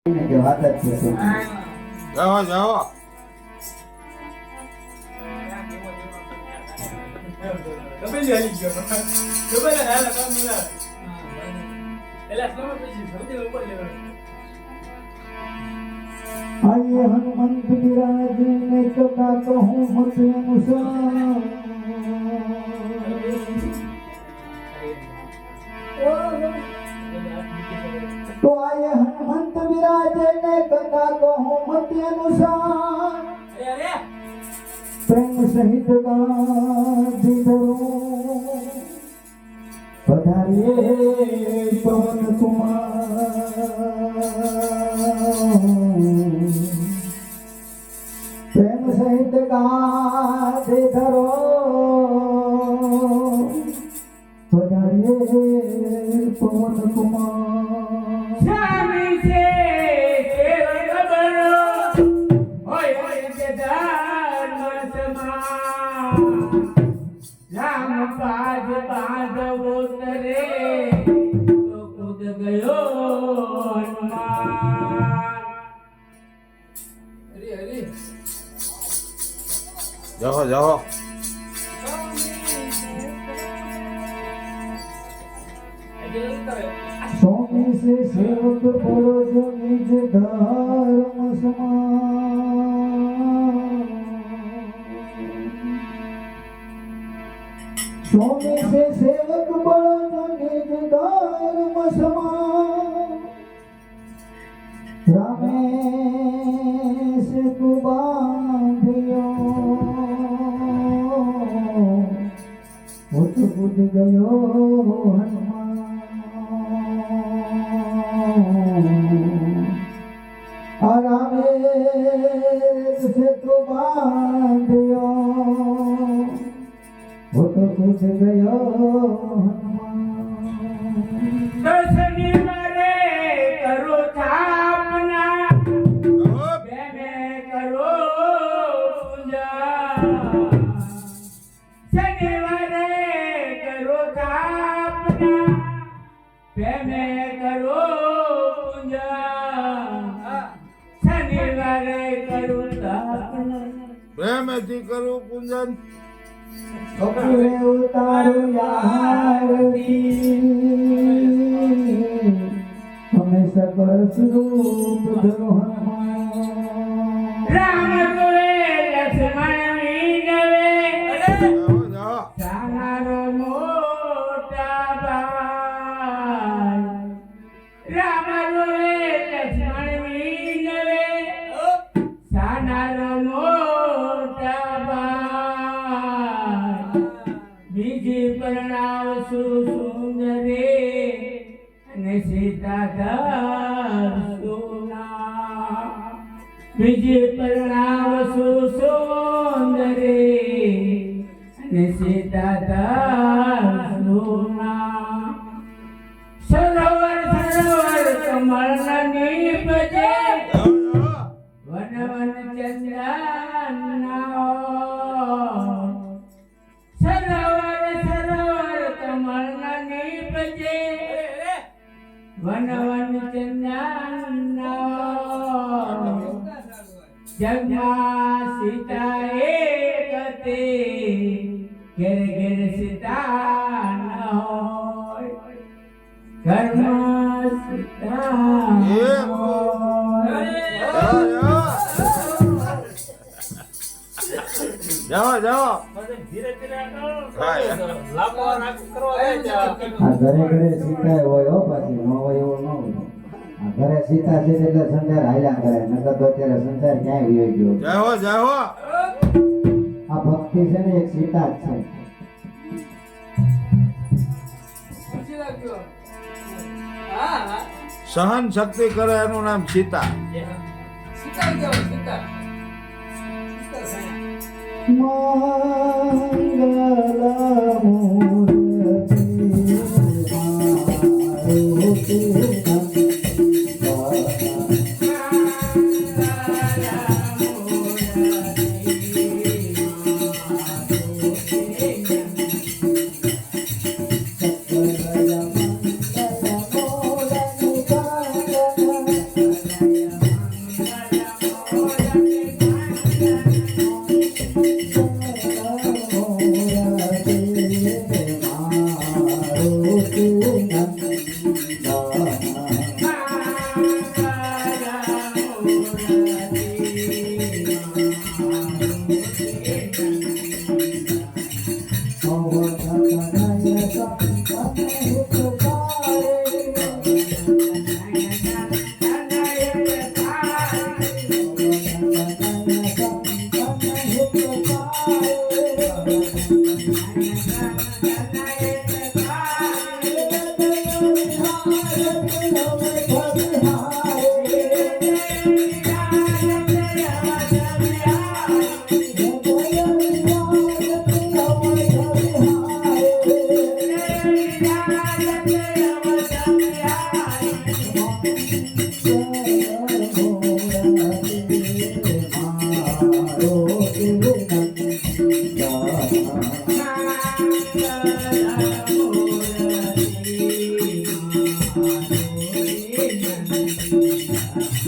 કે વાત જ છે. જાઓ જાઓ आइए हनुमंत विराज ने कथा कहूँ मत अनुसार तो आइए हनुमंत विराज ने कथा कहूँ मत अनुसार प्रेम सहित गाधी धरो पधारिए पवन कुमार प्रेम सहित गाधी धरो पधारिए पवन कुमार स्वामी से सेवक बनो होय के धर्म समान राम पाद बांधवो तरे तो कूद गयो हनुमान। हरी हरी જાઓ જાઓ स्वामी से सेवक बोलो जो निज धर्म समान स्वामी से सेवक बोलो जो निज धर्म समान रामेश तू बांधियो उठ बुझ गयो हनुमान रामेश से तू बांधियो उठ बुझ गयो हनुमान दर्शनी मारे करो थापना बेमे करो पूजा शनिवारे करो थापना बेमे करो पूजा शनिवारे करो थापना પ્રેમથી કરું પૂજન अपने उतारो यारती हमें सकल स्वरूप धरो हनुमान राम गुरे लक्ष्मण वीनवे જાઓ જાઓ સાનારો મોટા ભાઈ રામ ગુરે લક્ષ્મણ વીનવે સાનારો મોટા ભાઈ બીજી પરણાવશું સુંદરે અને સીતા ધરસુના બીજી પરણાવશું સુંદરે અને સીતા ધરસુના સરોવર સરોવર કમળ નીપજે જાઓ જાઓ વન વન ચંદના સરોવર સરોવર કમળ નીપજે વન વન ચંદના જગમાં સીતા એક તે ઘેર ઘેર સીતા ન હોય ઘરમાં સીતા એક હોય. જાઓ જાઓ આ ઘરે ઘરે સીતા હોય હો પાછી ન હોય એવું ન હોય આ ઘરે સીતા છે એટલે સંસાર હાલ્યા કરે નકર તો અત્યારે સંસાર ક્યાંય વયો ગયો જાઓ જાઓ આ ભક્તિ છે ને એક સીતા જ છે સહન શક્તિ કરે એનું નામ સીતા મંગલ Hey!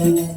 Yeah.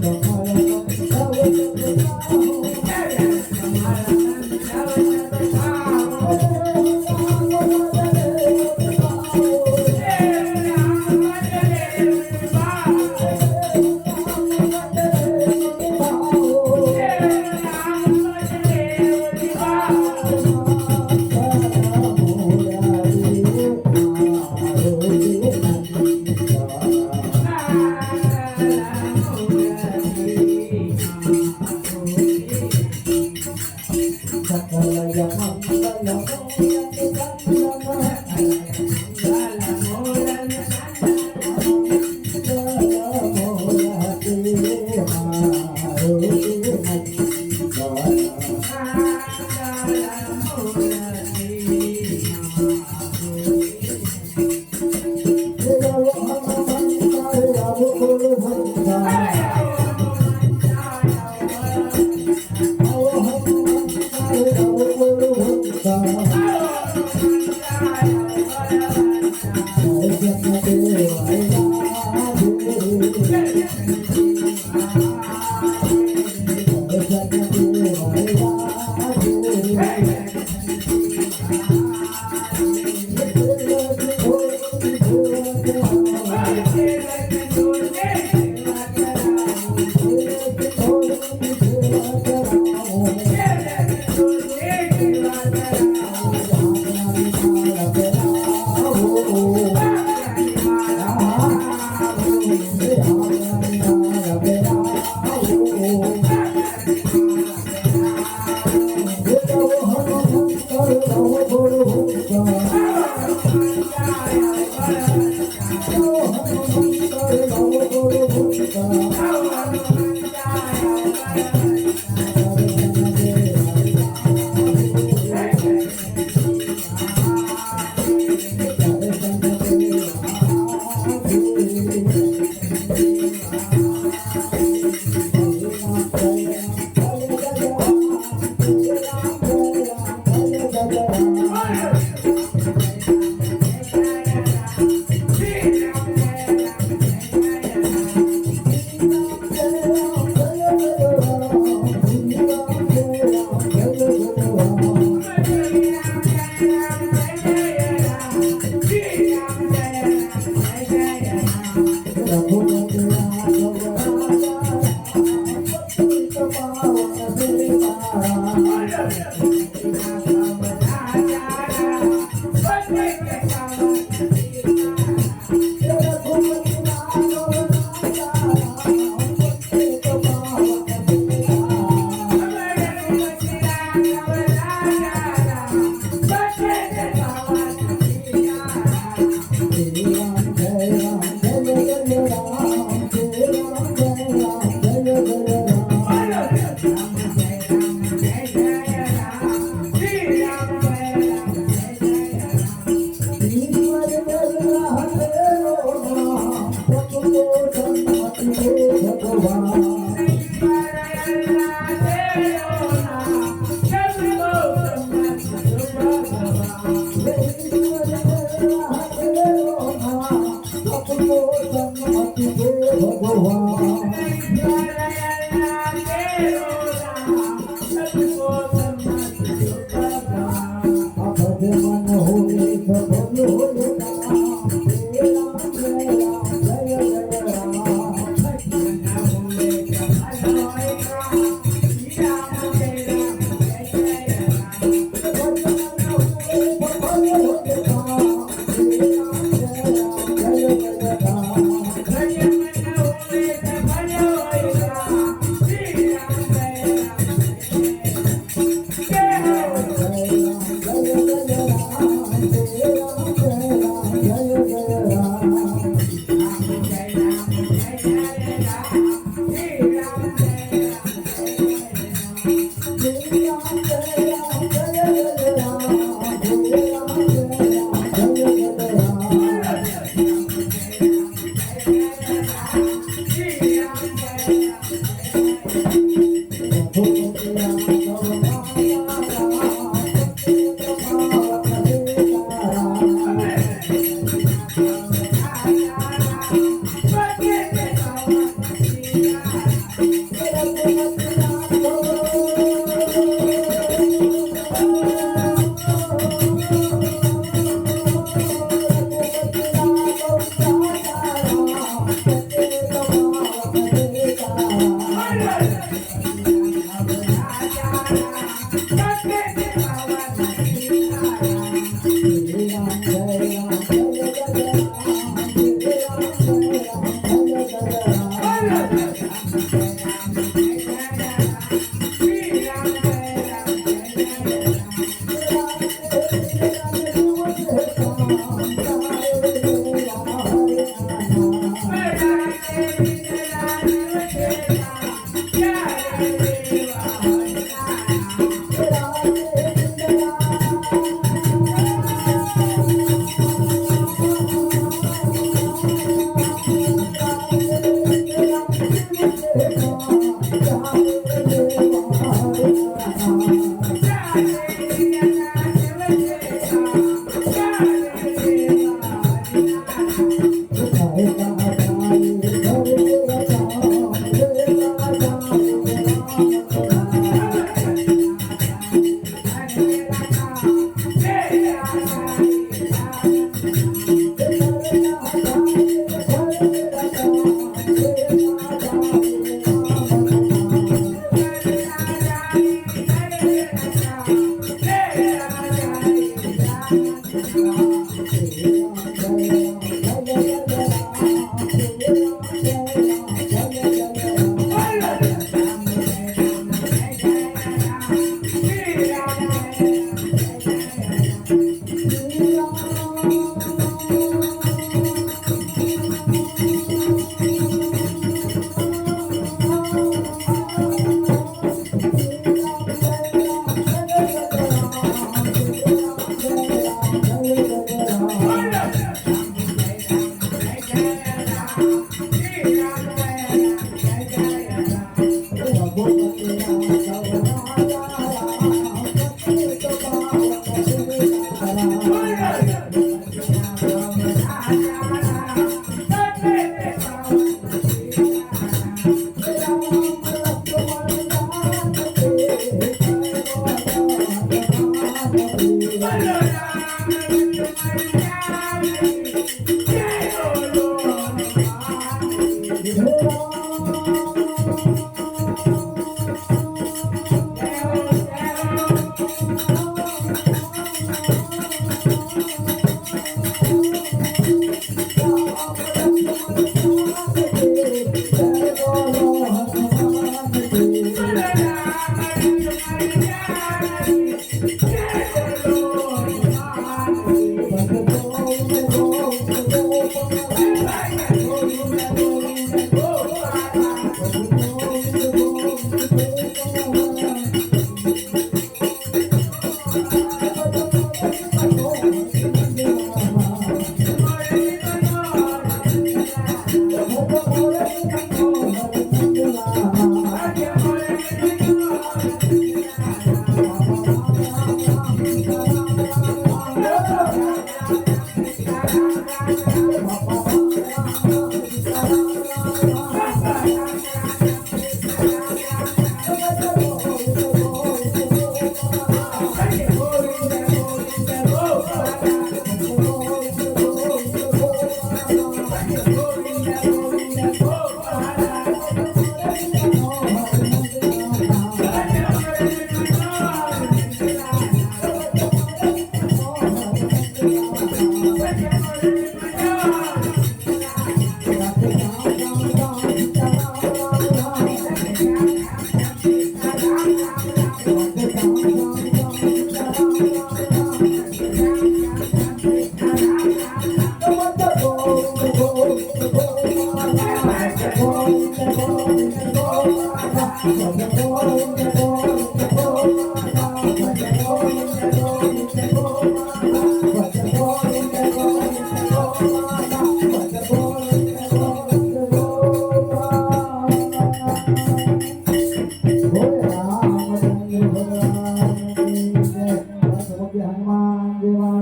हनुमान देवा